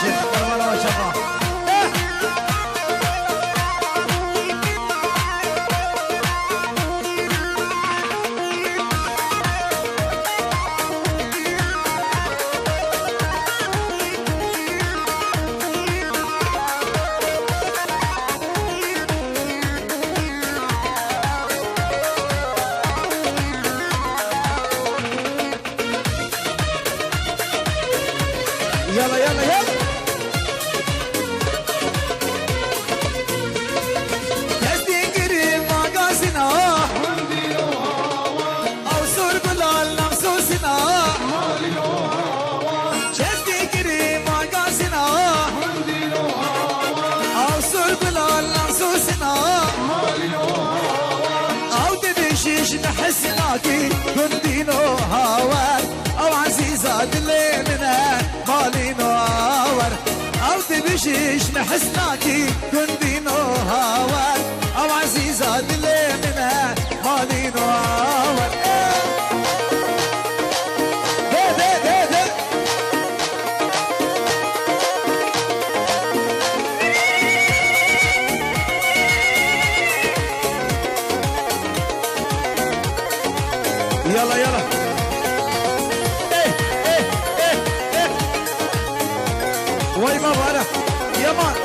شيخ كربلاء ما شاء الله. يلا يلا يلا تستنقري المقاسنا أو صور بلال نفسوسنا تستنقري المقاسنا أو صور بلال نفسوسنا أو تبشيش نحسناكي كنتينو هاوار أو عزيزة دليلنا مالي نوار أو تبشيش نحسناكي كنتينو هاوار أو عزيزة دليلنا مالي نوار يلا يلا وي ما بارك يا مان